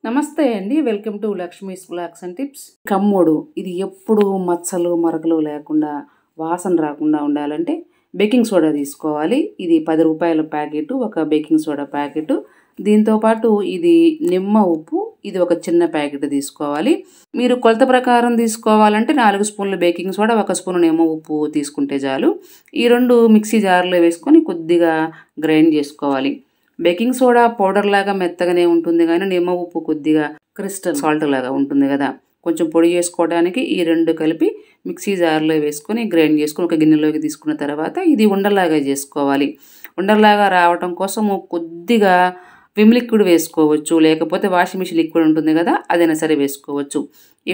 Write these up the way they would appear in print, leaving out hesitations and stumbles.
నమస్తే అండి, welcome to Lakshmi's blogs and tips. Commode ఇది ఎప్పుడు మచ్చలు మరకలు లేకుండా వాసన రాకుండా ఉండాలంటే బేకింగ్ సోడా తీసుకోవాలి. ఇది 10 రూపాయల ప్యాకెట్, ఒక బేకింగ్ సోడా ప్యాకెట్. దీంతోపాటు ఇది నిమ్మ ఉప్పు, ఇది ఒక చిన్న ప్యాకెట్ తీసుకోవాలి. మీరు కొలత ప్రకారం తీసుకోవాలంటే 4 స్పూన్లు బేకింగ్ సోడా, 1 స్పూన్ నిమ్మ ఉప్పు తీసుకుంటే చాలు. ఈ రెండు మిక్సీ జార్లో వేసుకొని కొద్దిగా గ్రైండ్ చేసుకోవాలి. బేకింగ్ సోడా పౌడర్ లాగా మెత్తగానే ఉంటుంది, కానీ నిమ్మ ఉప్పు కొద్దిగా క్రిస్టల్ సాల్ట్ లాగా ఉంటుంది కదా. కొంచెం పొడి చేసుకోవడానికి ఈ రెండు కలిపి మిక్సీ జార్లో వేసుకొని గ్రైండ్ చేసుకొని ఒక గిన్నెలోకి తీసుకున్న తర్వాత ఇది ఉండలాగా చేసుకోవాలి. ఉండలాగా రావటం కోసము కొద్దిగా విమ్ లిక్విడ్ వేసుకోవచ్చు, లేకపోతే వాషింగ్ మిషన్ లిక్విడ్ ఉంటుంది కదా, అదైనా సరే వేసుకోవచ్చు.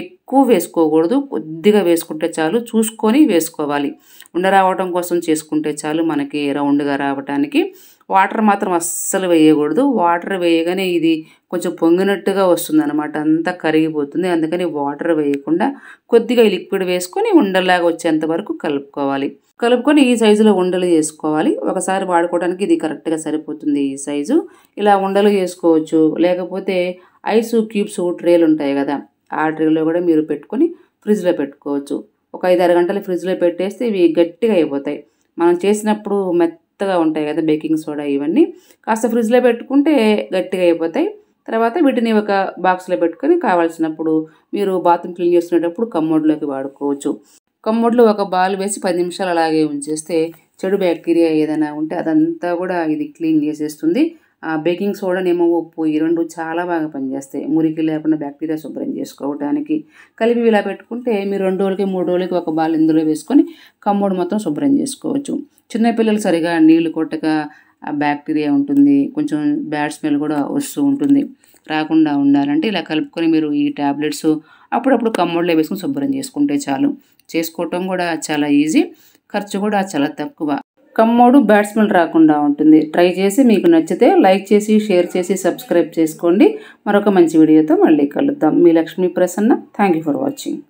ఎక్కువ వేసుకోకూడదు, కొద్దిగా వేసుకుంటే చాలు. చూసుకొని వేసుకోవాలి. ఉండ రావటం కోసం చేసుకుంటే చాలు మనకి రౌండ్గా రావటానికి. వాటర్ మాత్రం అస్సలు వేయకూడదు. వాటర్ వేయగానే ఇది కొంచెం పొంగినట్టుగా వస్తుంది అనమాట, అంతా కరిగిపోతుంది. అందుకని వాటర్ వేయకుండా కొద్దిగా ఈ లిక్విడ్ వేసుకొని ఉండలాగా వచ్చేంత వరకు కలుపుకొని ఈ సైజులో ఉండలు చేసుకోవాలి. ఒకసారి వాడుకోవడానికి ఇది కరెక్ట్గా సరిపోతుంది ఈ సైజు. ఇలా ఉండలు చేసుకోవచ్చు, లేకపోతే ఐస్ క్యూబ్స్ ట్రేలు ఉంటాయి కదా, ఆ ట్రేలో కూడా మీరు పెట్టుకొని ఫ్రిడ్జ్లో పెట్టుకోవచ్చు. ఒక 5-6 గంటలు ఫ్రిడ్జ్లో పెట్టేస్తే ఇవి గట్టిగా అయిపోతాయి. మనం చేసినప్పుడు మెత్తగా ఉంటాయి కదా బేకింగ్ సోడా, ఇవన్నీ కాస్త ఫ్రిడ్జ్లో పెట్టుకుంటే గట్టిగా అయిపోతాయి. తర్వాత వీటిని ఒక బాక్స్లో పెట్టుకొని కావాల్సినప్పుడు మీరు బాత్రూమ్ క్లీన్ చేసుకునేటప్పుడు కమ్మోడ్లోకి వాడుకోవచ్చు. కమ్మోడ్లో ఒక బాల్ వేసి 10 నిమిషాలు అలాగే ఉంచేస్తే చెడు బ్యాక్టీరియా ఏదైనా ఉంటే అదంతా కూడా ఇది క్లీన్ చేసేస్తుంది. బేకింగ్ సోడా, నిమ్మ ఉప్పు ఈ రెండు చాలా బాగా పనిచేస్తాయి మురికి లేకుండా బ్యాక్టీరియా శుభ్రం చేసుకోవడానికి. కలిపి ఇలా పెట్టుకుంటే మీరు 2 రోజులకి 3 రోజులకి ఒక బాల్ ఇందులో వేసుకొని కమ్మోడు మొత్తం శుభ్రం చేసుకోవచ్చు. చిన్నపిల్లలు సరిగా నీళ్లు కొట్టక బ్యాక్టీరియా ఉంటుంది, కొంచెం బ్యాడ్ స్మెల్ కూడా వస్తూ ఉంటుంది. రాకుండా ఉండాలంటే ఇలా కలుపుకొని మీరు ఈ టాబ్లెట్స్ అప్పుడప్పుడు కమ్మోడ్లో వేసుకొని శుభ్రం చేసుకుంటే చాలు. చేసుకోవటం కూడా చాలా ఈజీ, ఖర్చు కూడా చాలా తక్కువ. కమ్మోడు బ్యాడ్ స్మెల్ రాకుండా ఉంటుంది. ట్రై చేసి మీకు నచ్చితే లైక్ చేసి, షేర్ చేసి, సబ్స్క్రైబ్ చేసుకోండి. మరొక మంచి వీడియోతో మళ్ళీ కలుద్దాం. మీ Lakshmi Prasanna. Thank you for watching.